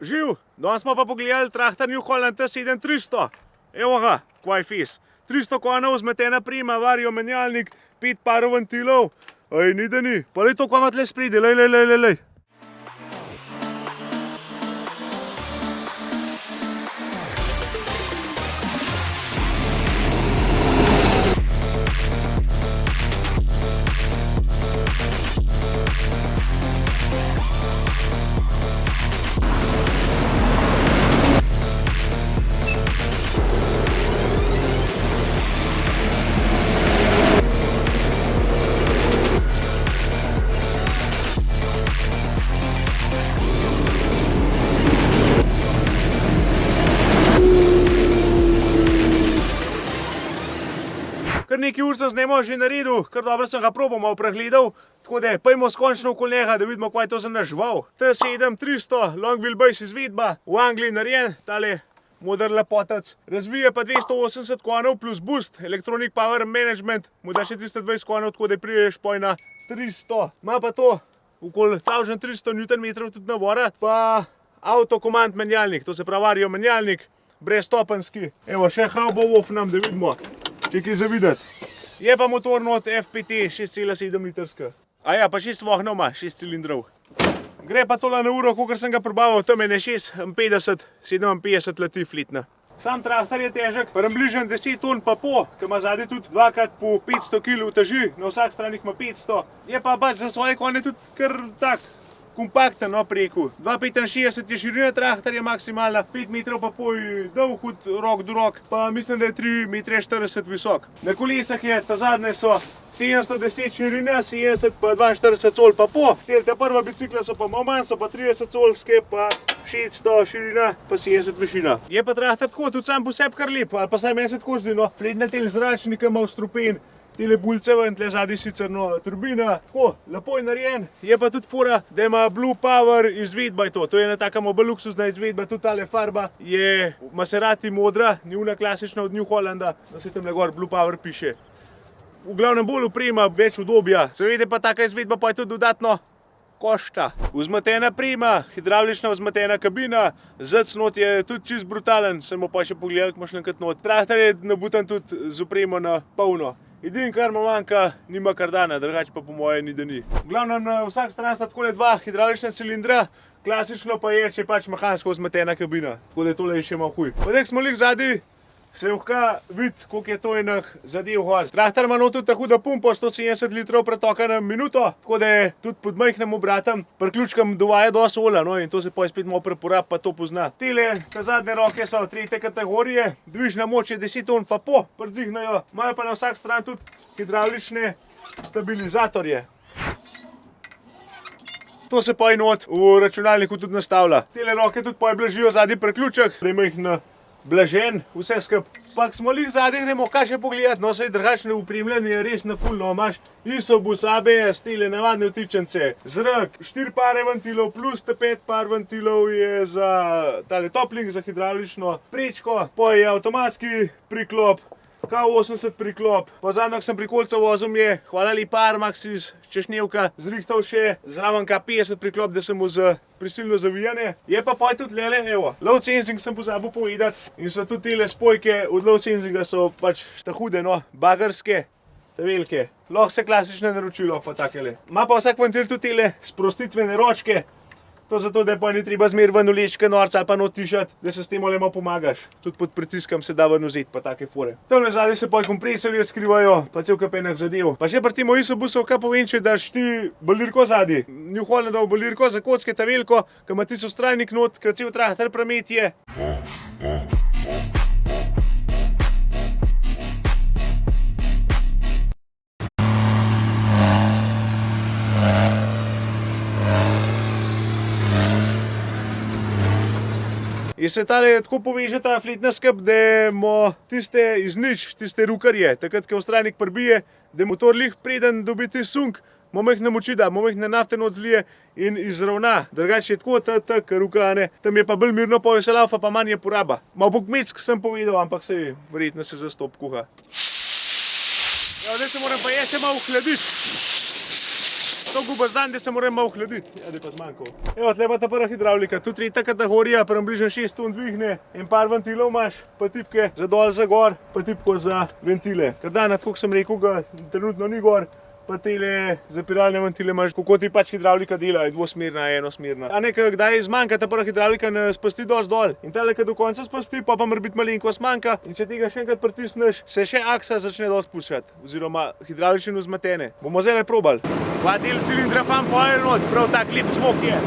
Živ, danes smo pa pogledali traktor New Holland T7300. Evo ga, kvaj fis. 300 konov, zmetena prima, vario menjalnik, 5 parov ventilov. Ej, ni da ni. Pa lej to, kva ima tle spridi, lej. Kar nekaj ur sem z njim že naredil, kar dobro sem ga probal malo pregledal, tako da pojmo skončno okoli njega, da vidimo, kaj je to za naš žival. T7300, long wheelbase izvedba, v Angliji narejen, tale moder lepotec. Razvije pa 280 konov plus boost, electronic power management, mu da še 320 konov, tako da priješ poj na 300. Ima pa to okoli 1300 Nm tudi navora, pa autokomand menjalnik, to se pravi vario menjalnik, brezstopenjski. Evo, še hub-off nam, da vidimo. Če kaj za videti. Je pa motor not FPT 6,7 litrska. Aja, pa 6 vohnov ima, 6 cilindrov. Gre pa tole na uro, kakor sem ga probaval, tam je ne 56, 57 leti flitna. Sam traktor je težek, približno 10 ton pa po, ki ima zadaj tudi dvakrat po 500 kg teži, na vsak stranih ima 500. Je pa pač za svoje konje tudi kar tak kompakten, no, preko. 2,65 je širina traktorja maksimalna, 5 metrov pa pol dolg od rok do rok, pa mislim, da je 3,40 m visok. Na kolesah je, ta zadnje so 710 širina, 70 pa 42 col pa po. Te prva bicikla so pa malo manj, so pa 30 colske, pa 600 širina, pa 70 višina. Je pa traktor tako, tudi sam po sebi kar lep, ali pa saj meni se tako zdi, no. Prednja tel zračnika ima strupen, tele bulce ven, tle zadaj sicer turbina, tako, lepo je narejen. Je pa tudi fora, da ima Blue Power izvedba to. To je ena taka bolj luksuzna izvedba, tudi tale farba je Maserati modra, ni una klasična od New Hollanda, da se tam gor Blue Power piše. V glavnem bolj oprema, več udobja. Seveda pa taka izvedba pa je tudi dodatno košta. Vzmetena prima, hidravlična vzmetena kabina, zec not je tudi čist brutalen, sem pa še pogledal, kako imaš enkrat not. Traktor je nabutan tudi z opremo na polno. Edin, kar ima manjka, nima kardana, drugače pa po moje ni da ni. V glavnem na vsak stran sta takole dva hidravlična cilindra, klasično pa je, če je pač mehansko vzmetena kabina. Tako da tole je še malo huj. Potem smo lik zadaj, se lahko vidi, koliko je to enih zadev gor. Traktor ima tudi ta huda pumpa, 170 litrov pretoka na minuto, tako da je tudi pod majhnim obratom priključkom dovaja dosti olja, no, in to se pa spet malo preporab, pa to pozna. Tele, ta zadnje roke so tretje kategorije, dvižna moč je 10 ton pa po, przdihnajo. Imajo pa na vsak stran tudi hidravlične stabilizatorje. To se pa not v računalniku tudi nastavlja. Tele roke tudi pa blažijo zadnji priključek, da ima jih na blažen, vse skup. Pa smo lih zadaj gremo kaj še pogledati, no, saj drugačne upremljanje je res na full, no, imaš ISOBUS, ABS, tele navadne vtičence, zrak, 4 pare ventilov plus 5 par ventilov je za tale topling, za hidravlično prečko, pa je avtomatski priklop, K80 priklop, pa zadnjo, ko sem pri kolcu vozil, je, hvala lepa Armax iz Češnjevka, zrihtal še zraven K50 priklop, da sem mu za prisilno zavijanje. Je pa tudi lele, evo, low sensing sem pozabil povedati in so tudi tele spojke od low sensinga so pač ta hude, no, bagarske, ta velike. Lahko se klasične naročilo pa takele. Ima pa vsak ventil tudi tele sprostitvene ročke. To zato, da pa ni treba zmer ven vlečke norca ali pa not tišati, da se s tem malo pomagaš. Tudi pod pritiskom se da ven vzeti, pa take fore. Tamle zadaj se pa kompresorje skrivajo, pa cel kup enih zadev. Pa še pri tem ISOBUSov, kaj povem, če daš ti balirko zadaj. New Hollandov balirko za kocke ta veliko, ki ima tisto strajnik not, ki cel traktor promet je. In se tale tako poveže ta fletna skup, da ima tiste iz nič, tiste rukarje, takrat, ko vztrajnik prbije, da motor lih preden dobi ti sunk, imamo jih na moči da, imamo jih na naften odzlije in izravna. Drugače je tako ta ruka, ne, tam je pa bolj mirno pa se laufa, pa manj je poraba. Malo po kmetsk sem povedal, ampak se verjetno se zastop kuha. Ja, zdaj se moram pa jaz malo ohladiti. To guba zdan, da se moram malo hladiti. Ja, da je pa zmanjkal. Evo, tle pa ta prva hidravlika. Tu tretja kategorija, približno 6 ton dvigne. En par ventilov imaš, pa tipke za dol, za gor, pa tipko za ventile. Ker danes, kot sem rekel, ga trenutno ni gor. Pa tele zapiralne ventile imaš, kako ti pač hidravlika dela, je dvosmerna, enosmerna. A nekaj, kdaj zmanjka ta prva hidravlika, ne spasti dosti dol. In tale, kad do konca spasti, pa mora biti malenkost manjka. In če tega še enkrat pritisneš, se še aksa začne dosti puščati, oziroma hidravlične vzmetene. Bomo zdaj probali. Dva del cilindra fan pojer not, prav tak lep zvok je.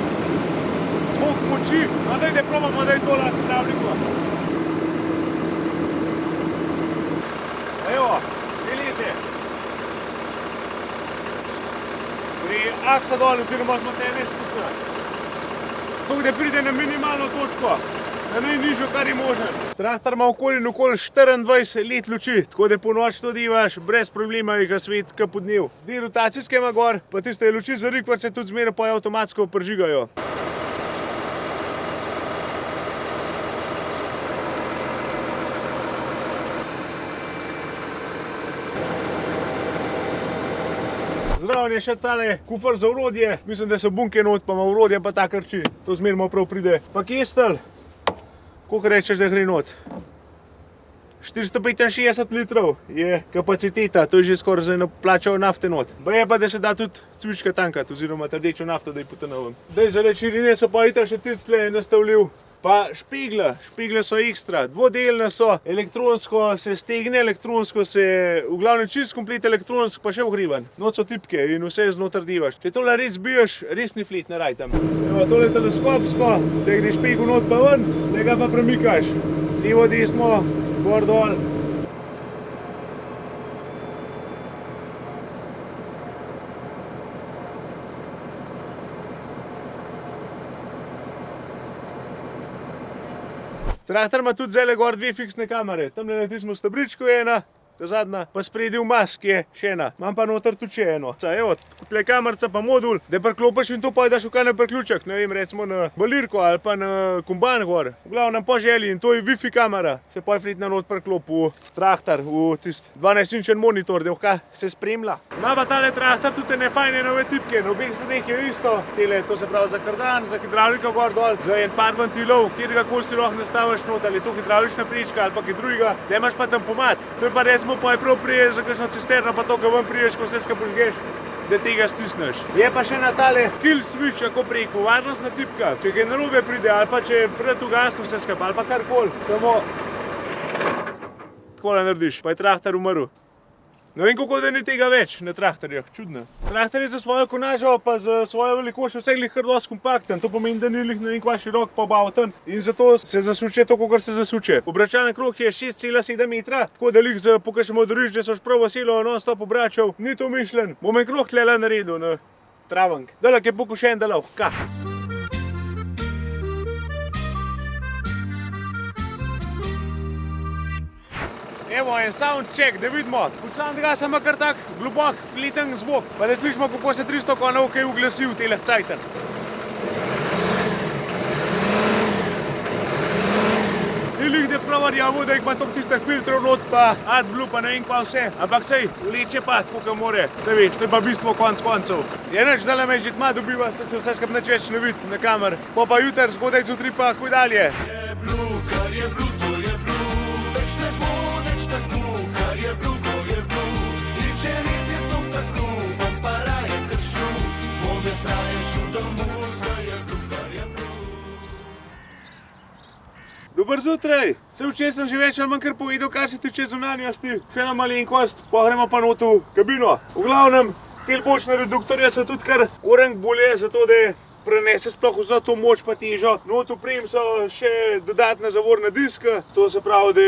Zvok moči. No, dajte probamo, daj tole hidravliko. Evo, delite. Pri aksa dol, oziroma zmetene spušča. Tako da pride na minimalno točko, na najnižjo, kar je možno. Traktor ima okoli 24 let luči, tako da po noč to devaš, brez problema je ga svet kot po dnevu. Dve rotacijske ima gor, pa tiste luči za rikvar se tudi zmeraj pa avtomatsko prižigajo. Zraven je še tale kufr za orodje, mislim, da so bunke not, pa ima orodje pa ta krči. To zmeraj prav pride. Pa kestelj, koliko rečeš, da gre not? 465 litrov je kapaciteta, to je že skoraj za eno plačo nafte not. Baje pa, da se da tudi cvička tankati, oziroma rdečo nafto, da je potonavim. Daj, zaradi širine so pa itak še tistle nastavljiv. Pa špigle, špigle so ekstra, dvodelne so, elektronsko se stegne, elektronsko se, v glavnem čist komplet elektronsko, pa še ogrevan. Not so tipke in vse znotraj devaš. Če tole res biješ, res ni flet ne raj tam. Evo, tole teleskopsko, da greš špigel not pa ven, da ga pa premikaš. Levo, desno, gor, dol. Traktor ima tudi zdajle gor dve fiksne kamere. Tamle na tistem stebričku je ena, ta zadnja, pa spredi v maski je še ena. Imam pa noter tudi še eno. Evo, tle kamerca pa modul, da priklopiš in to pa daš v kaj na priključek. Ne vem, recimo na balirko ali pa na komban gor. V glavnem po želji in to je Wi-Fi kamera. Se pa je fletna not priklop v traktor, v tist 12-inčen monitor, da vka se spremlja. Ima pa tale traktor tudi ene fajne nove tipke. Na obeh straneh je isto. Tele, to se pravi za kardan, za hidravliko gor dol, za en par ventilov, kjergakoli si lahko nastaviš not, ali je to hidravlična prečka ali pa kaj drugega. Da imaš pa tempomat. To je pa recimo pa je prav priješ za kakšno cisterno, pa to, ko ven priješ, ko vse skupaj prižgeš, da tega stisneš. Je pa še na tale kill switch, ako preko, varnostna tipka. Če kaj narobe pride, ali pa če pred ugasnu vse skupaj, ali pa karkoli, samo takole narediš, pa je traktor umrl. Ne vem, kako da ni tega več na traktorjah, čudno. Traktor je za svojo konažo, pa za svojo velikost vse glih kar dosti kompakten. To pomeni, da ni glih ne vem kva širok pa obauten in zato se zasuče to, kakor se zasuče. Obračalni krog je 6,7 metra, tako da glih za pokažemo doriš, da so šprav veselo non-stop obračal. Ni to mišljen. Bom en krog tlela naredil na travank. Dalek je pokušen delal. Ka? Evo, en sound check, da vidimo. Počlam tega sem kar tak globok, fleten zvok, pa da slišimo, kako se 300 konov kaj uglasi v teleh cajten. Ni lih, da prav verjamo, da jih ima toliko tistih filtrov not, pa AdBlue, pa ne vem kva vse. Ampak sej, vleče pa, tako ka more. Saj veš, to je pa bistvo konc koncev. Je nič, dala me že tma dobiva, se vse skup nič več ne vidi na kamer. Pa jutar, zgodaj zutri pa, kuj dalje. Je blue, kar je blue, to je blue, več ne bo. Je blue, in če res je to tako, bom pa raje kršil, bom jaz raje šel domov, saj je blue, kar je blue. Dober zjutraj! Se včeraj sem že več ali manj kar povedal, kar se tiče zunanjosti, še ena malenkost, pa gremo pa not v kabino. V glavnem, te bočne reduktorje so tudi kar orang bolje, zato da prenese sploh vso to moč pa težo. Not vprem so še dodatna zavorna diska, to se pravi, da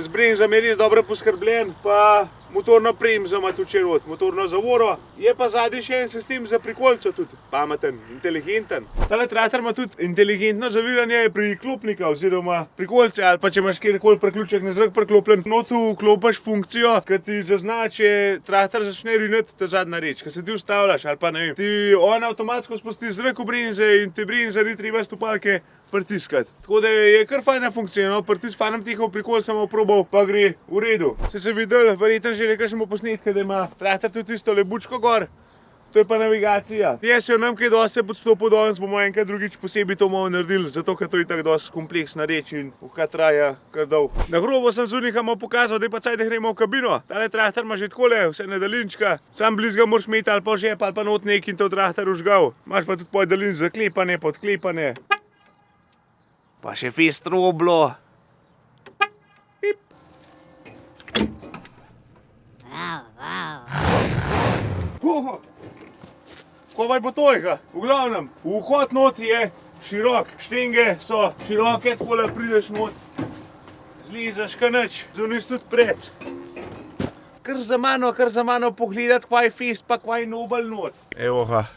z bremzami je res dobro poskrbljen, pa motorno bremzo ima tudi še not, motorno zavoro. Je pa zadnji še en sistem za prikolico tudi, pameten, inteligenten. Tale traktor ima tudi inteligentno zaviranje priklopnika oziroma prikolice, ali pa če imaš kjerkoli priključek na zrak priklopljen, not vklopiš funkcijo, ki ti zazna, če traktor začne riniti ta zadnja reč, ki se ti ustavljaš, ali pa ne vem, ti on avtomatsko spusti zrak v bremze in te bremze ni treba stopalke pritiskati. Tako da je kar fajna funkcija, no, pritisk fajnem tiho prikol sem oprobal, pa gre v redu. Se videli, verjetno že nekaj smo posnetke, da ima traktor tudi tisto lebučko gor. To je pa navigacija. Jaz jo nam kaj dosti podstopil danes, bomo enkrat drugič posebej to malo naredili, zato ker to je tako dosti kompleksna reč in vkrat traja kar dolg. Na grobo sem zunaj malo pokazal, da je pa caj, da gremo v kabino. Tale traktor ima že takole, vse na daljinčka. Sam blizga moraš imeti ali pa žep ali pa not nek in to traktor užgal. Imaš pa tudi poj daljin zaklepane, podklepane. Pa še fest roblo. Pip. Kovaj bo tojega, v glavnem, vhod not je širok, štenge so široke, takole prideš not, zlizaš ka nič, zunaj tudi prec. Kar za mano pogledat, kva je fest, pa kva je nobel not. Evo ga,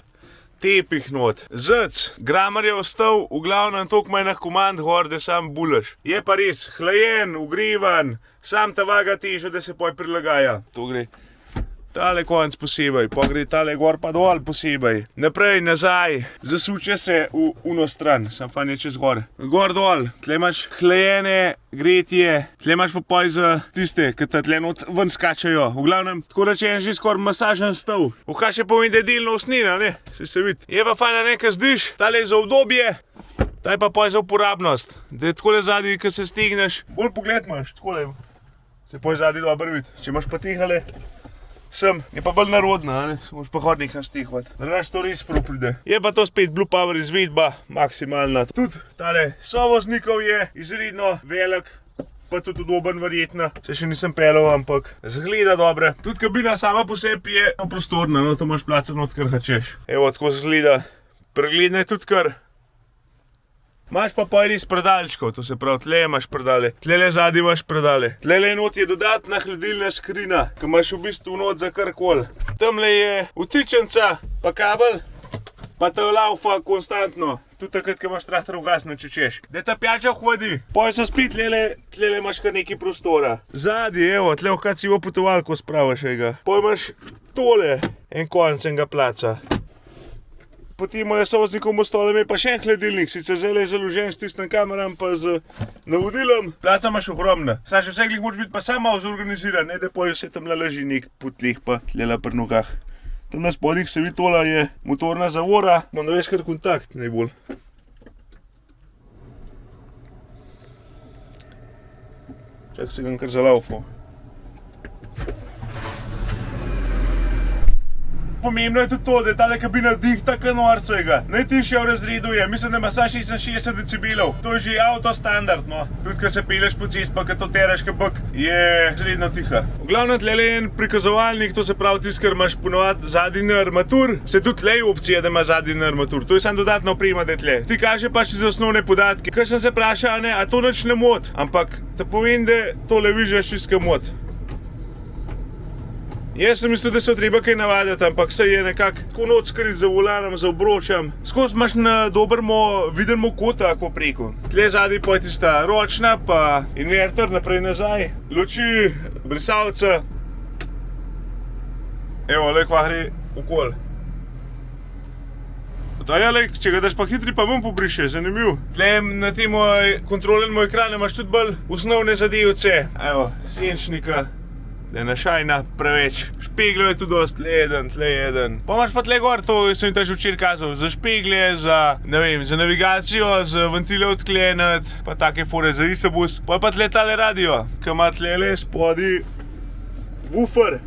tepih not, zec, Gramar je ostal, v glavnem toliko manjih komand gor, da sam bulaš. Je pa res, hlajen, ugrevan, sam ta vaga težo, da se poj prilagaja. To gre. Tale konc posebej, pa gre tale gor pa dol posebej. Naprej, nazaj, zasuče se v uno stran, sam fan je čez gor. Gor dol, tle imaš hlajene, gretje, tle imaš pa poj za tiste, ki ta tle not ven skačajo. V glavnem, tako rečen že skoraj masažen stol. Kaj še pomeni, da je delno usnina, ne? Se vidi. Je pa fajn, nekaj zdiš, tale je za obdobje, ta je pa poj za uporabnost. Da je takole zadnji, ki se stegneš, bolj pogled imaš, takole se poj zadnji dobro vidi. Če imaš pa tihale, sem, je pa bolj narodna, ne? Moraš pa hodnik nekam stihvat. Drugač to res prav pride. Je pa to spet Blue Power izvedba, maksimalna. Tudi tale sovoznikov je izredno velik, pa tudi udoben verjetno. Se še nisem pelal, ampak zgleda dobre. Tudi kabina sama po sebi je prostorna, no, to imaš placa not, kar hočeš. Evo, tako zgleda. Pregledna je tudi kar. Imaš pa res predalčkov, to se pravi, tle imaš predale, tlele zadnji imaš predale. Tlele not je dodatna hladilna skrina, ki imaš v bistvu not za karkoli. Tamle je vtičenca, pa kabel, pa ta laufa konstantno. Tudi takrat, ko imaš traktor ugasno, če češ. Da ta pijača hodi. Poj so spet tlele imaš kar nekaj prostora. Zadnji, evo, tle vkrat si jo potovalko spravaš ga. Poj imaš tole, en konc enega placa. Potem je sovoznikom ostalo ime pa še en hladilnik, sicer zdaj je založen s tistim kameram pa z navodilom. Placa imaš ogromna. Samo še vsaklik moraš biti pa sam malo zorganiziran, ne da poj vse tam leži nek po tleh pa tlela pri nogah. Tam na spodih se vidi tola je motorna zavora, da veš kar kontakt najbolj. Čak se ga kar zalaufal. Pomembno je tudi to, da je tale kabina dihta ka norcega. Najtišja v razredu je, mislim, da ima samo 66 decibelov. To je že avto standard, no. Tudi, ko se peleš po cest, pa ko to teraš ka bek, je sredno tiha. V glavnem tlele je en prikazovalnik, to se pravi tisto, kar imaš ponovadi zadnji armatur. Se tudi tle je opcija, da ima zadnji armatur. To je samo dodatna oprema, da je tle. Ti kaže pa še za osnovne podatke. Kar sem se vprašal, ne, a to nič ne mot, ampak te povem, da tole vižaš čisto mot. Jaz sem mislil, da se treba kaj navaditi, ampak se je nekako tako not skrit za volanom, za obročem. Skozi imaš na dobrmo videnmo kota, ako preko. Tle zadnji pa je tista ročna, pa inverter naprej nazaj. Luči, brisalca. Evo, le kva gre okol. Da ja, le, če ga daš pa hitri, pa manj pobriše, zanimiv. Tle na tem kontrolnemu ekranu imaš tudi bolj osnovne zadevce. Evo, senčnika. Da je našajna preveč. Špegljev je tudi dosti, tle jeden. Pa imaš pa tle gor, to sem ti že včeraj kazal, za špeglje, za, ne vem, za navigacijo, za ventile odkleniti, pa take fore za isabus. Pa tle tale radio, ki ima tlele spodi woofer.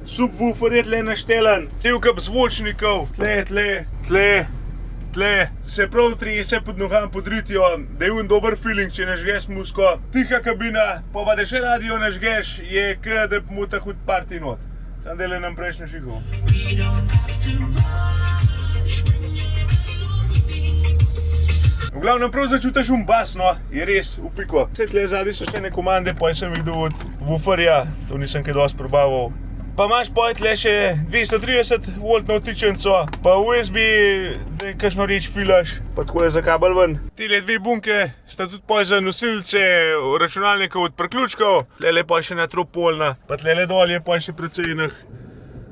Subwoofer je tle naštelan, cel kup zvočnikov, tle. Se prav trese pod nogam podritijo, da je un dober feeling, če nažgeš musko. Tiha kabina, pa da še radio nažgeš, je k, da mu ta hud party not. Sam dele nam prejšnjo šihov. V glavnem prav začutiš bas, no, je res, v piko. Vse tle zadnji so še ne komande, pa sem videl od wooferja, to nisem kaj dosti probaval. Pa imaš poj tle še 230 voltno vtičenco, pa USB, da kakšno reč filaš, pa takole za kabel ven. Tile dve bunke sta tudi poj za nosilce računalnikov od priključkov, tlele poj še natropolna, pa tlele dol je poj še precej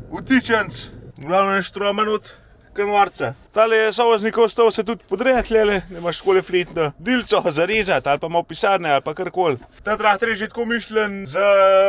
vtičenc. V glavnem je štroman od kanvarca. Tale sovoznikov stol se tudi podreja tlele, da imaš takole fletno dilco zarezati ali pa malo pisarne ali pa karkoli. Ta traktor je že tako mišljen za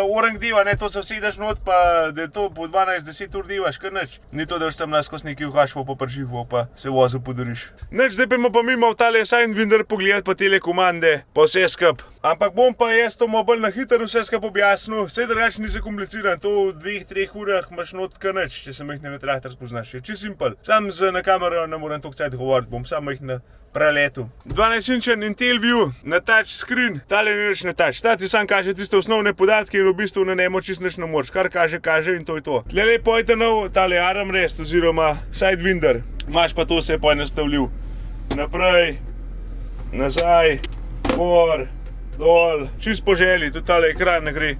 orang diva, ne, to se vsedaš not pa da je to po 12-10 ur divaš, kar nič. Ni to, da boš tam naskos nekaj uhašval pa pržival pa se vozil podoriš. Nič, zdaj pa ima pa mimo v tale Sidewinder pogledati pa tele komande, pa vse skup. Ampak bom pa jaz to malo bolj na hitro vse skup objasnil, vse drugače ni zakompliciran, to v 2-3 urah imaš not kar nič, če se jih na traktor spoznaš, je čisto simpel. Sam na kamero ne morem toliko cajt govoriti, bom samo jih na preletu. 12-inčen Intel View na touch screen, tale ni nič na touch, ta ti sam kaže tiste osnovne podatke in v bistvu na njemu čisto nič ne moreš, kar kaže in to je to. Tlele pojte nov tale armrest oziroma Sidewinder, imaš pa to vse poenostavljiv. Naprej, nazaj, gor, dol, čisto po želji, tudi tale ekran ne gre,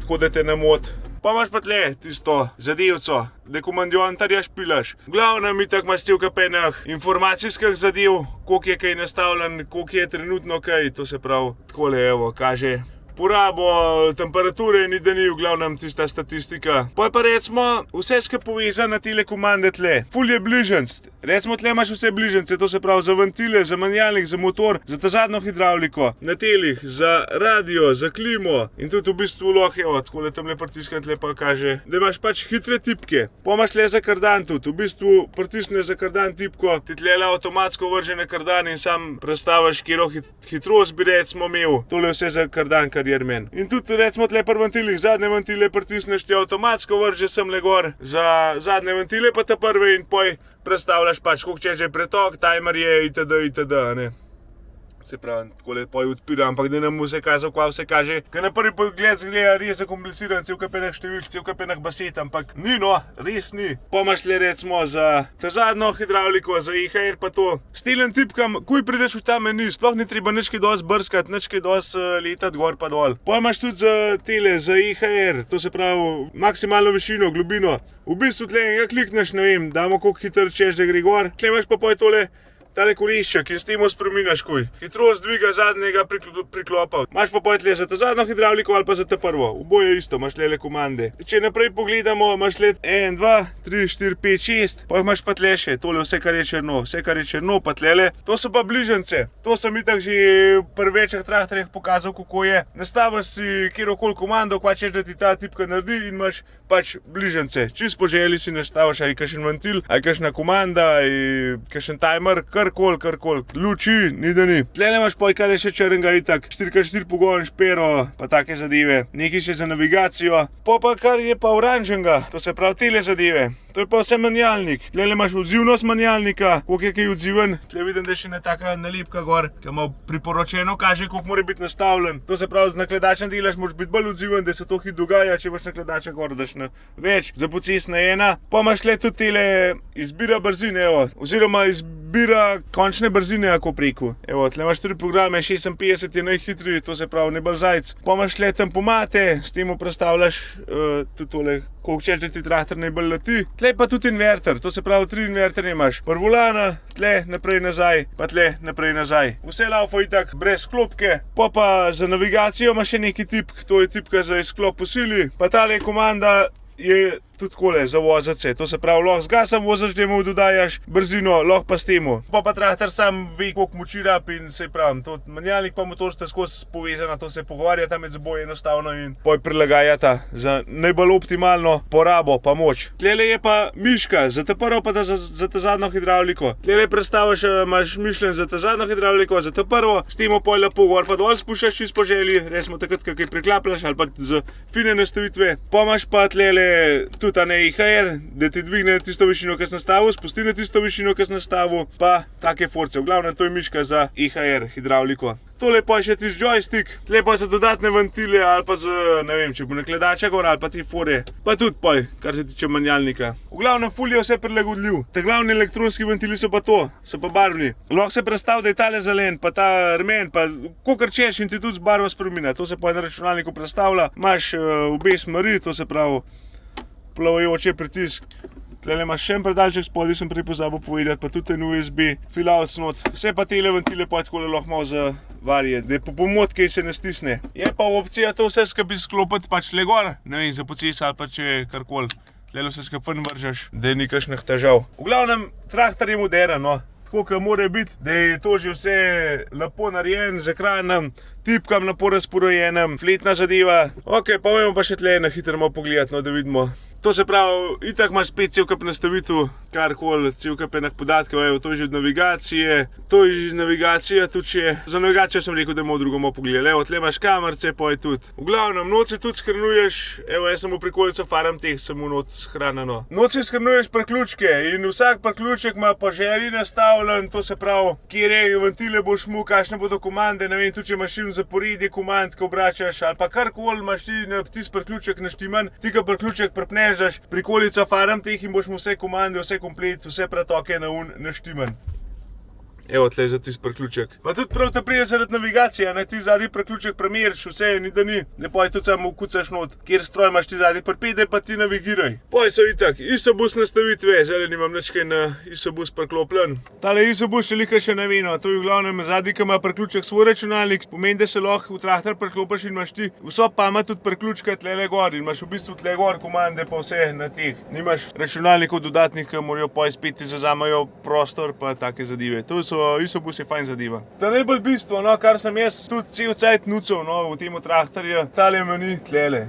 tako da te ne moti. Pa imaš pa tle tisto zadevco, da komandiontarja špilaš. V glavnem itak imaš cel kapenah informacijskih zadev, koliko je kaj nastavljen, koliko je trenutno kaj, to se pravi, takole evo, kaže porabo, temperature ni da ni, v glavnem tista statistika. Poj pa recimo vse skupaj povezano na tele komande tle. Ful je bližnjic. Recimo tle imaš vse bližnjice, to se pravi za ventile, za menjalnik, za motor, za ta zadnjo hidravliko, na telih, za radio, za klimo in tudi v bistvu lahko, evo, takole tamle pritiskam tle pa kaže, da imaš pač hitre tipke. Pa imaš tle za kardan tudi, v bistvu pritisneš za kardan tipko, ti tle avtomatsko vrže na kardan in sam prestaviš, kjero hitrost bi recimo imel. Tole je vse za kardan, kar je men. In tudi recimo tle pri ventilih, zadnje ventile pritisneš, ti avtomatsko vrže semle gor za zadnje ventile pa ta prve in poj prestavljaš pač, koliko če že pretok, timer je itd. Ne. Se pravi, takole poj odpira, ampak da nam vse kazal, kva vse kaže. Ker na prvi pogled zgleda res zakompliciran, cel kapenah številk, cel kapenah baset, ampak ni no, res ni. Pa imaš le recimo za ta zadnjo hidravliko, za EHR pa to. S telen tipkam, kuj prideš v ta meni, sploh ni treba nič kaj dosti brskati, nič kaj dosti letati gor pa dol. Pa imaš tudi za tele, za EHR, to se pravi maksimalno višino, globino. V bistvu tle enega klikneš, ne vem, damo koliko hitro češ, da gre gor. Tle imaš pa poj tale kolešček in s tem spreminjaš kuj. Hitrost dviga zadnjega priklopa. Imaš pa poj tle za ta zadnjo hidravliko ali pa za ta prvo. Oboje isto, imaš tle komande. Če naprej pogledamo, imaš tle 1, 2, 3, 4, 5, 6, pa imaš pa tle še tole vse, kar je črno, pa tlele. To so pa bližnjice. To sem itak že pri večjih traktorjih pokazal, kako je. Nastaviš si kjerokoli komando, kva češ, da ti ta tipka naredi in imaš pač bližnjice. Čisto po želji si nastaviš, ali kakšen ventil, ali kakšna komanda, ali kakšen timer, karkoli, luči, ni da ni. Tlele imaš poj, kar je še črnega itak, 4x4 pogon, špero, pa take zadeve, nekaj še za navigacijo. Pa kar je pa oranžnega, to se pravi tele zadeve. To je pa vse menjalnik. Tlele imaš odzivnost menjalnika, koliko je kaj odziven. Tle vidim, da je še ena taka nalepka gor, ki ima priporočeno kaže, koliko mora biti nastavljen. To se pravi, z nakledačem delaš, moraš biti bolj odziven, da se to hit dogaja, če imaš nakledača gor, daš na več, za pocestna ena. Pa imaš tle tudi tele izbira brzine, evo, oziroma izbira končne brzine, ako preko. Evo, tle imaš 3 programe, 56 je najhitriji, to se pravi nebal zajc. Pa imaš tle tempomate, s tem prestavljaš tudi tole, koliko češ, da ti traktor najbolj leti. Tle pa tudi inverter, to se pravi 3 inverterje imaš. Volana, tle naprej nazaj, pa tle naprej nazaj. Vse laufa itak brez klopke. Pa za navigacijo imaš še neki tipk, to je tipka za izklop posili. Pa tale komanda je tudi takole za vozice, to se pravi, lahko z gasom voziš, da mu dodajaš brzino, lahko pa s temu. Pa traktor sam ve, koliko moči rabi in se pravi, to menjalnik pa motor sta skozi povezana, to se pogovarjata med seboj enostavno in poj prilagajata za najbolj optimalno porabo pa moč. Tlele je pa miška, za ta prvo pa za ta zadnjo hidravliko. Tlele predstaviš, imaš mišljen za ta zadnjo hidravliko, za ta prvo, s temu poj lepo gor pa dol spuščaš čisto po želji, resmo takrat, kaj priklapljaš ali pa z fine nastavitve. Pa imaš pa tlele tudi ta EHR, da ti dvigne tisto višino, ki si nastavil, spusti na tisto višino, ki si nastavil, pa take force. V glavnem to je miška za EHR hidravliko. Tole pa je še tisti joystick, tle pa za dodatne ventile ali pa za, ne vem, če bo nakledača gor ali pa te fore. Pa tudi poj, kar se tiče menjalnika. V glavnem ful je vse prilagodljiv. Ta glavni elektronski ventili so pa to, so pa barvni. Lahko se predstavi, da je tale zelen, pa ta rumen, pa kakor češ in ti tudi barva spreminja. To se pa na računalniku predstavlja. Imaš obe smeri, to se pravi plavajoče pritisk. Tlele imaš še en predalček spodaj, sem prej pozabil povedati, pa tudi ten USB filavc not. Vse pa tele ventile pa takole lahko malo zavarje, da je po pomot, kaj se ne stisne. Je pa opcija to vse skupaj sklopiti pač le gor, ne vem, za pocest ali pa če karkoli. Tlele vse skupaj vržeš, da ni kakšnih težav. V glavnem, traktor je moderen, no. Tako, kot mora biti, da je to že vse lepo narejen, z ekranom, tipkam lepo razporojenem, fletna zadeva. Ok, pa bomo pa še tle na hitro malo pogledati, no, da vidimo. To se pravi, itak imaš spet cel kup nastavitev, karkoli, cel kup enih podatkov, evo, to je že od navigacije, to je že iz navigacije, tudi če, za navigacijo sem rekel, da bomo drugo malo pogledali, evo, tle imaš kamerce, pa je tudi. V glavnem, noč se tudi shranjuješ, evo, jaz sem v prikolico faram teh, sem v not shranjeno. Noč se shranjuješ priključke in vsak priključek ima po želji nastavljen, to se pravi, kjer ventile boš mu, kakšne bodo komande, ne vem, tudi če imaš zaporedje komand, ko obračaš, ali pa karkoli imaš ti na tisti priključek naštiman, ti ko priključek pripneš, prikolica faram teh in boš mu vse komande, vse komplet, vse pretoke naštiman. Evo, tle za tisti priključek. Pa tudi prav te prije zaradi navigacije, ne, ti zadnji priključek premeriš, vse, ni da ni. Ne poj tudi samo kucaš not, kjer stroj imaš ti zadnji pripede, pa ti navigiraj. Poj so itak, ISOBUS nastavitve, zdaj nimam nič kaj na ISOBUS priklopljen. Tale ISOBUS je lika še ne veno, to je v glavnem zadnji, ki ima priključek svoj računalnik, pomeni, da se lahko v traktor priklopiš in imaš ti vso pamet tudi priključka tlele gor in imaš v bistvu tle gor komande pa vse na teh. Nimaš računalnikov dodatnih, ki morajo poj spet ti zazamajo prostor pa take zadeve. To so ISOBUS je fajn zadeva. Ta najbolj bistvo, no, kar sem jaz tudi cel cajt nucal, no, v tem traktorju, tale meni tlele.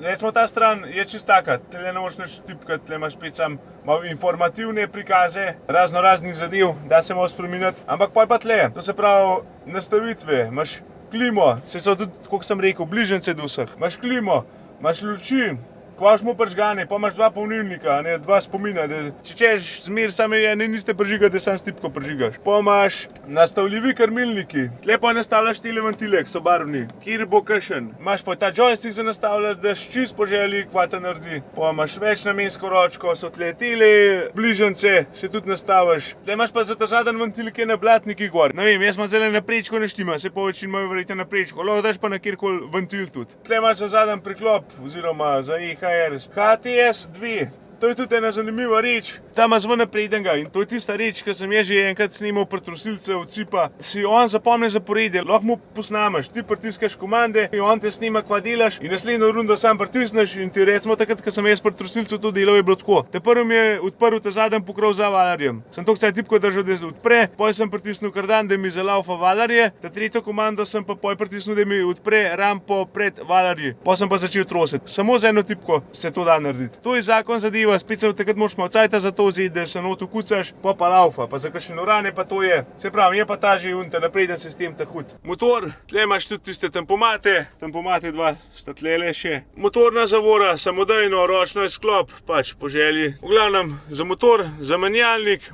Recimo ta stran je čist taka, tle ne moraš nič tipkati, tle imaš spet sam malo informativne prikaze, raznih zadev, da se malo spreminjati, ampak poj pa tle, to se pravi nastavitve, imaš klimo, se so tudi, kot sem rekel, bližnjice do vseh, imaš klimo, imaš luči, kvaš mu pržgane, pa imaš dva polnilnika, ne, dva spomina, da če češ zmer same ene niste pržigati, da sam s tipko pržigaš. Pa imaš nastavljivi krmilniki, tle pa nastavljaš tele ventile, ki so barvni, kjer bo kakšen. Imaš pa ta joystick za nastavljati, da čist po želji kva te naredi. Pa imaš večnamensko ročko, so tle tele bližnjice, se tudi nastaviš. Tle imaš pa za ta zadnji ventil, ki je na blatniki gor. Ne vem, jaz imam zdaj na prečko ne štima, se pa večin imajo verjetno na prečko, lahko daš pa na kjerkoli ventil tudi. Tle imaš za zadnji priklop, oziroma za HTS 2. To je tudi ena zanimiva reč, ta ima zvon napredenega in to je tista reč, ki sem je že enkrat snimal pri trosilce od Cipa. Si on zapomne zaporedje, lahko mu posnameš, ti pritiskaš komande in on te snima, kva delaš in naslednjo rundo sam pritisneš in ti recimo takrat, ko sem jaz pri trosilcu to delal, je bilo tako. Te prvi mi je odprl ta zadnji pokrov za valarjem. Sem toliko cajt tipko držal, da se odpre, poj sem pritisnil kardan, da mi zalaufa valarje, ta tretjo komando sem pa poj pritisnil, da mi odpre rampo pred valarji. Poj sem pa začel trositi. Samo z eno tipko se to da narediti. To je zakon zadeva. Spet se takrat moraš malo cajta za to vzeti, da se not vkucaš, pa laufa, pa za kakšne urane pa to je. Se pravi, je pa ta že unta napreden sistem ta hud. Motor, tle imaš tudi tiste tempomate dva sta tlele še. Motorna zavora, samodejno, ročno je sklop, pač po želji. V glavnem, za motor, za menjalnik,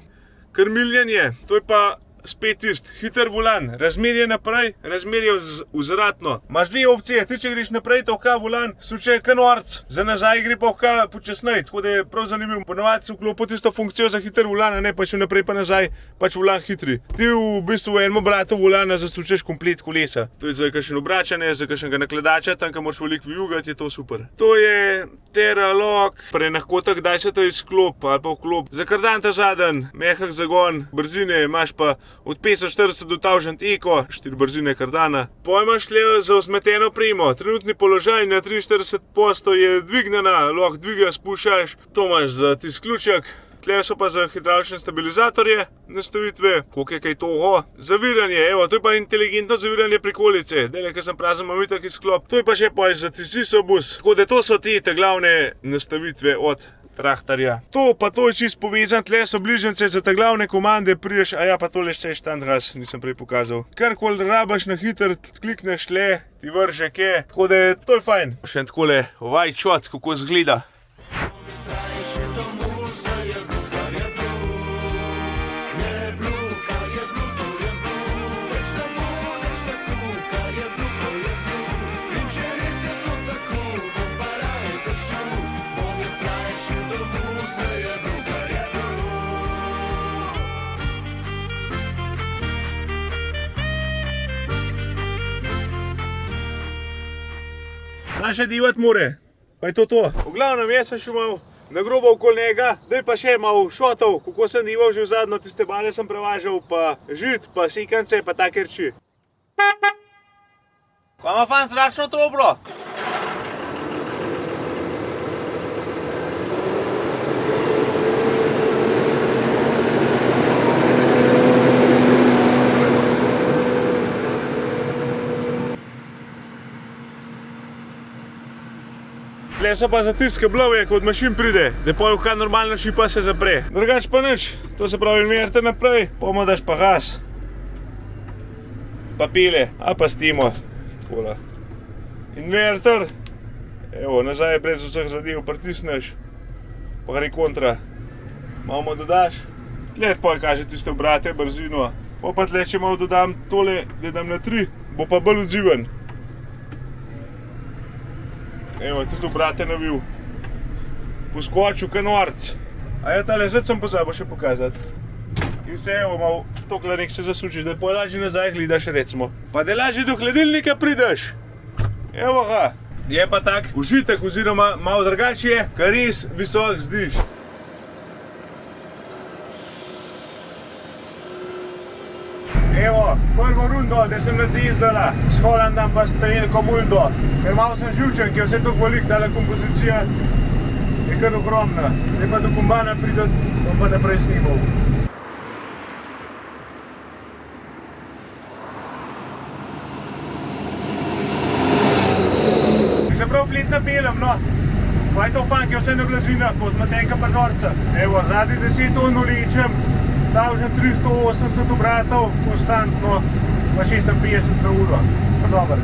krmiljenje, to je pa spet tisti, hiter volan, razmerje naprej, razmerje vzvratno. Imaš dve opcije, ti če greš naprej, to ka volan suče ka norc, za nazaj gre pa ka počasnej, tako da je prav zanimivo. Ponovadi si vklopil tisto funkcijo za hiter volan, a ne pač naprej pa nazaj, pač volan hitri. Ti v bistvu v enem obratu volana zasučeš komplet kolesa. To je za kakšen obračanje, za kakšnega nakladača, tam, ko moraš veliko vijugati, je to super. To je Teralog, pri enih kotah, kdaj se to izklop ali pa vklop. Za kardan ta zadnji, mehak zagon, brzine, imaš pa od 540 do 1000 eko, 4 brzine kardana. Pojmaš tle za vzmeteno opremo, trenutni položaj na 43% je dvignjena, lahko dviga, spuščaš, to imaš za tisti ključek. Tle so pa za hidravlične stabilizatorje nastavitve, koliko je kaj toho. Zaviranje, evo, to je pa inteligentno zaviranje prikolice, dele, ker sem prazen, imam itak izklop. To je pa še pa za tisti ISOBUS, tako da to so te glavne nastavitve od traktorja. To je čisto povezan, tle so bližnjice za te glavne komande, prideš, a ja pa tole še štandgas, nisem prej pokazal. Karkoli rabaš na hiter, klikneš tle, ti vrže ke, tako da to je fajn. Še takole vajčot, kako izgleda. Sam še divat more, pa je to. V glavnem, jaz sem še mal nagrobal okoli njega, daj pa še mal šotov, kako sem dival že v zadnjo, tiste bale sem prevažal, pa žit, pa sekance, pa take reči. Kva ima fan zračno troblo? Tle so pa zatiske blavje, ko od mašin pride, da pol kaj normalno šipa se zapre. Drugač pa nič, to se pravi inverter naprej, pomo daš pa gas. Pa pile, a pa stimo. Takole. Inverter. Evo, nazaj brez vseh zadev pritisneš. Pa gre kontra. Malo dodaš. Tle pol kaže tiste obrate, brzino. Pa tle, če malo dodam tole, da dam na 3, bo pa bolj odziven. Evo, tudi obrate navil. Poskočil, kaj norc. A je tale, zdaj sem pozabil še pokazati. In se evo, malo tokle nek se zasučiš, da pol lažje nazaj gledaš, recimo. Pa da lažje do hladilnika prideš. Evo ga. Je pa tak užitek, oziroma malo drugače je, kar res visok zdiš. Evo, prvo rundo, da sem nacizdala, s Hollandom pa strelko muldo. Ker malo sem živčen, ki je vse toliko velik, tale kompozicija je kar ogromna. Zdaj pa do kombana pridati, bom pa naprej snimal. Se prav flet napeljem, no. Pa je to funk, je vse na blazinah, po zmatenka pa norca. Evo, zadnji 10 ton ulečem, davžen 380 obratov, konstantno, pa 56 na uro. Pa dober.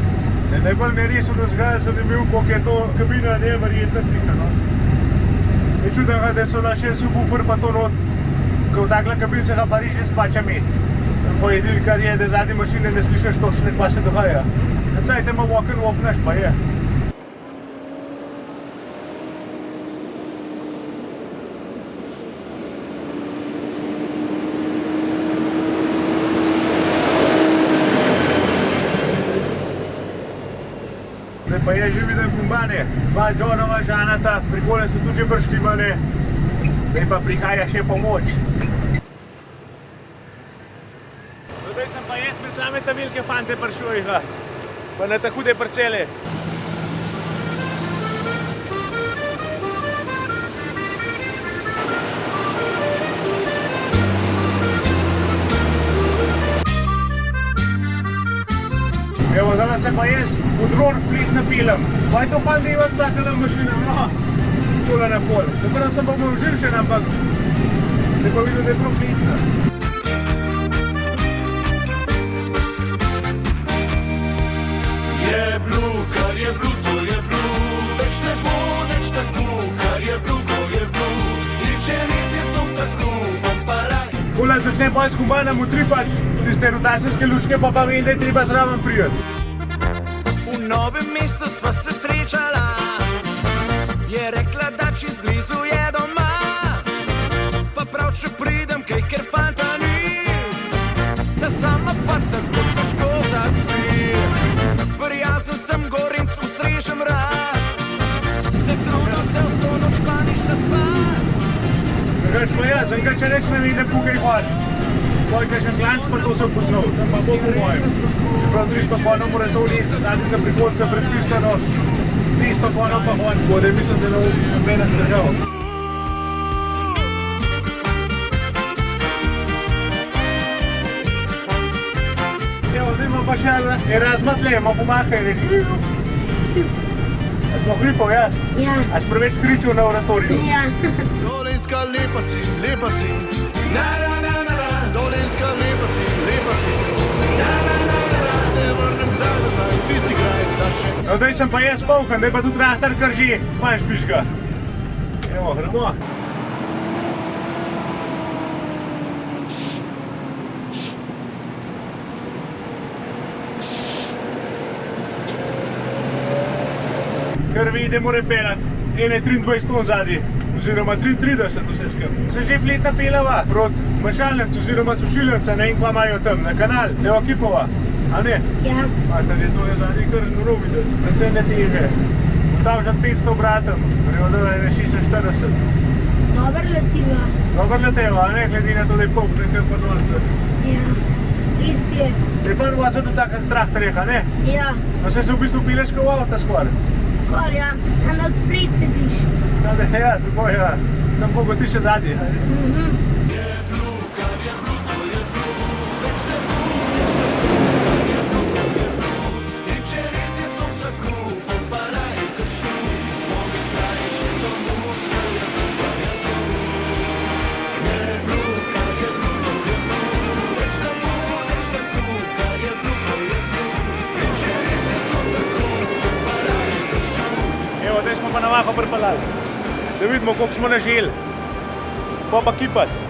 Najbolj mi je res odrazgaj zanimiv, koliko je to kabina neverjetna trika, no. Je čudnega, da so da še subwoofer pa to not, ko v takle kabin se ga pa res že spača imeti. Sam pa edini, kar je, da zadnji mašine ne slišiš točno, kva se dogaja. Na cajte ma walk and off-naš pa je. Zdaj pa je že videl kombane, dva Johnova žanata, prikole so tudi že prštimane, zdaj pa prihaja še pomoč. Zdaj sem pa jaz med same ta velike fante prišel jih, pa na ta hude parcele. Evo, danes se pa jaz v dron flet napeljem. Pa je to pa zdaj imam takala mašina, no, tole na pol. Tako sem pa malo živčen, ampak da pa videl, da je prav fletna. Je blu, kar je blu, to je blu. Več ne bo neč tako, kar je blu, to je blu. In če res je to tako, bom pa raj. Takole začne pa s kombanom utripati tiste rotacijske lučke, pa vem, da je treba zraven prijeti. V Novem mestu sva se srečala, je rekla, da čez blizu je doma. Pa prav, če pridem, kaj ker fanta ni, da sama pa tako težko zaspi. Prijazen sem gorenc, ustrežem rad, se trudil se vso noč pa nič ne spat. Drugač pa jaz, enkrat če reč ne vidim, kukaj hod. Tvoj še klanc pa to sem poznal, tam pa bo po mojem. Čeprav 300 konov mora to vleči, zadnji za prihodca predpisano, 300 konov pa hod, tako da mislim, da ne nobenih držav. Evo, zdaj imam pa še Erasma tle, ima pomahaj, reči. A smo hripov, ja? Ja. A si preveč kričal na oratoriju? Ja. Dolenska lepa si, na na na na na. Dolenska lepa si, na na na na na. Se vrnem kdaj nazaj, tisti kraj, da še. No, zdaj sem pa jaz polkan, zdaj pa tudi rahtar kar že, fajn špiška. Evo, gremo. Kar vidi, mora pelati 23 ton zadnji, oziroma 33 vse skupaj. Se že flet napeljava proti mešalnici oziroma sušilnici, ne vem, kva imajo tam, na kanal, Evo Kipova, a ne? Ja. Mater, je to je zadnji kar noro videti, predvsem ne teže. Davžat 500 obratom, prevodila je 46. Dober letiva. Dobar leteva, a ne, glede na to, da je polk nekaj pa norca. Ja. Res je. Se je fajn voziti do takih traktorjih, a ne? Ja. No se v bistvu pileš kot v avta skoraj. Skor, ja. Sam da odpred sediš. Zdaj, ja, tako ja. Tam bogo ti še zadnji. Je blu, kar je blu, to je blu. Več ne bo neč tako, kar je blu, to je blu. In če res je to tako, bom pa raj kršil. Mogi lahko pripeljali. Da vidimo, koliko smo naželi. Pa kipati.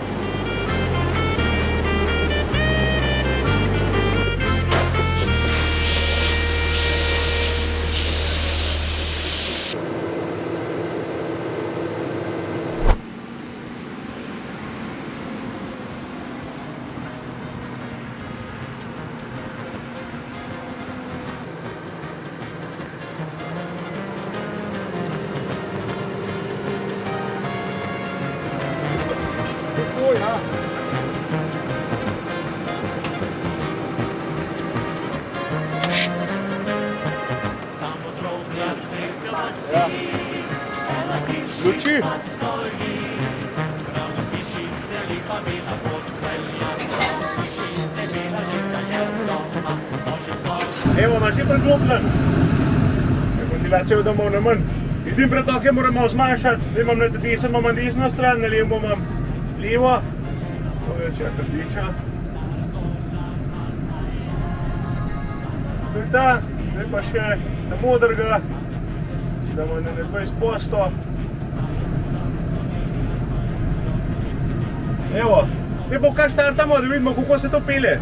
Ja. Luči. Evo, imaš že preglobljen. Ventilacijo domov na manj. Edin pretok je moramo zmanjšati, da imam na desno, imam desno stran, na levo imam levo. To je čaka rdeča. To je ta, zdaj pa še na modrega, da imam na 20%. Evo, zdaj bo kaj štartamo, da vidimo, kako se to pelje.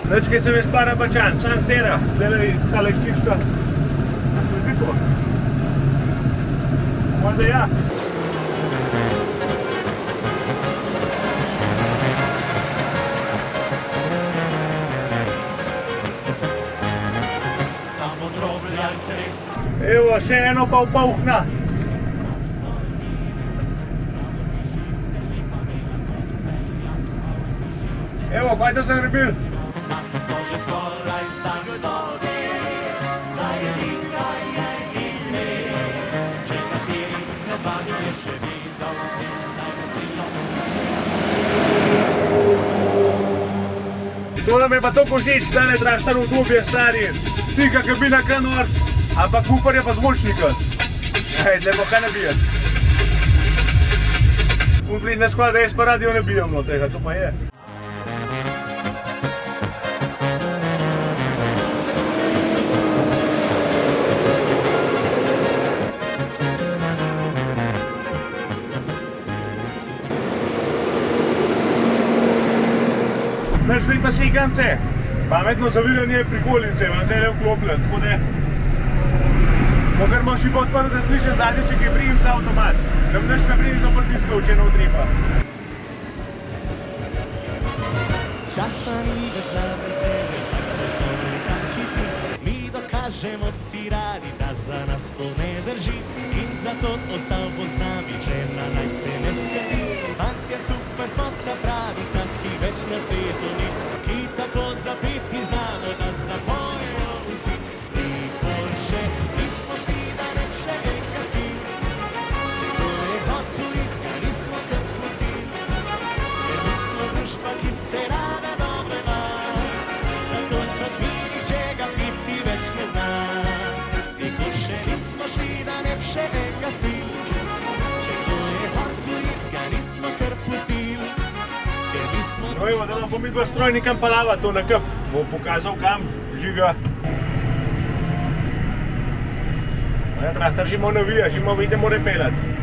Nič, kaj se mi spara bačan, sam tera, zdaj tale kiška. Vidi to? Možda ja. Evo, še eno pa upavhna. Evo, kaj to zagrebil? To nam je pa toliko všeč, tale traktor udobje stari. Tiha kabina kanorc, ampak kufar je pa zvočnika. Hej, tle pa kaj nabijati. Funflit ne sklada, jaz pa radio ne bijam no tega, to pa je. Zdaj pa sekance, pametno zaviranje prikolice, imam zdaj le vklopljen, tako da Dokler imaš šipo odprl, da slišem zadnje, če kaj prijem za avtomat, da mi nič naprej nisem pritiskal, če ne utripa. Časa ni več za veselje, vsak po svoj kam hiti. Mi dokažemo si radi, da za nas to ne drži. In zato ostal bo z nami, žena naj te ne skrbi. Fantje skupaj smo ta pravi, taki več na svetu ni. Ki tako zapeti znamo, da zapojejo vsi. Nikoli še nismo šli, da ne bi še enega spili. Če kdo je hotel iti, ga nismo kar pustili. Ker mi smo družba, ki se rada dobro ima. Tako kot mi niče ga piti več ne zna. Nikoli še nismo šli, da ne bi še enega spili. Če kdo je hotel iti, ga nismo kar pustili. Ker mi smo No evo, da nam bo midva stroj nekam palava to na kup. Bo pokazal kam, žiga. Ja, traktor že malo navija, že malo vidi, da mora pelati.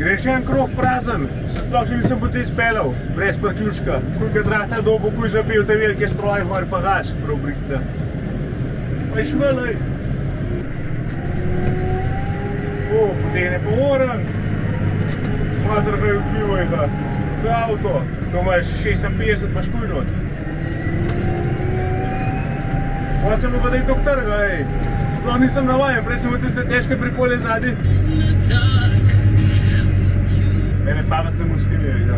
Gre še en krog prazen, se sploh še nisem pocej speljal, brez priključka. Koliko drahta dobo, ko je zapel te velike stroje, gor pa gas, prav brihtne. Pa je švelej. O, potegne pa orang. Mater ga je odbivaj ga. Kaj avto, to imaš 56, imaš kuj not. Pa sem pa da je tok trga, ej. Sploh nisem navajen, prej sem v tiste težke prikolje zadnji. Mene pametne muskine, ja.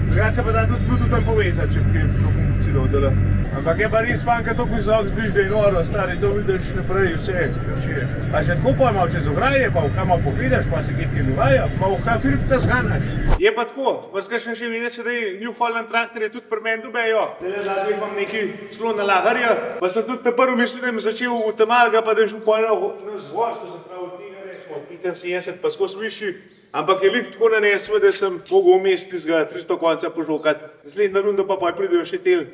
Drugače se pa da tudi Bluetooth tam povezati, če bi kaj prokomunicirao dela. Ampak je pa res fanka toliko visok, zdiš, da je noro, stari, to vidiš naprej vse, kar šeš. A še tako pa malo čez ograje, pa v kam malo pogledaš, pa se kaj dogaja, pa v kaj firpca zganaš. Je pa tako, vas kakšen še videti, da je New Holland traktor je tudi pri meni dobejo. Tele zadnji imam neki celo nalagarja, pa sem tudi ta prvi mislil, da mi začel v temalga, pa da je šel pojno na zvok, to se pravi od tega recimo 75, pa skozi višji. Ampak je lik tako nanesel, da sem mogel vmes tistega 300 konca požokat. Naslednja runda pa pridejo še tel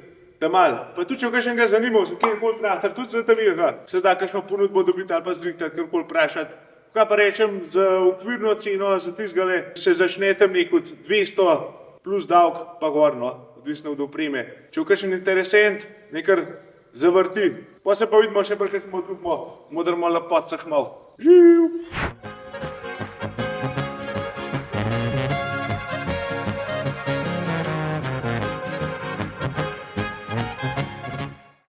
temal. Pa tudi če kakšnega zanimal, sem kjerkoli traktor, tudi za tavilga. Se da kakšno ponudbo dobiti ali pa zrihtati, kjerkoli vprašati. Kaj pa rečem, za okvirno ceno, za tistgale, se začne tam nek od 200 plus davk pa gor, no, odvisno od opreme. Če v kakšen interesent, nekar zavrti. Pa se pa vidimo še pa kakšno drugmo, modrmo lepotcah mal. Živ!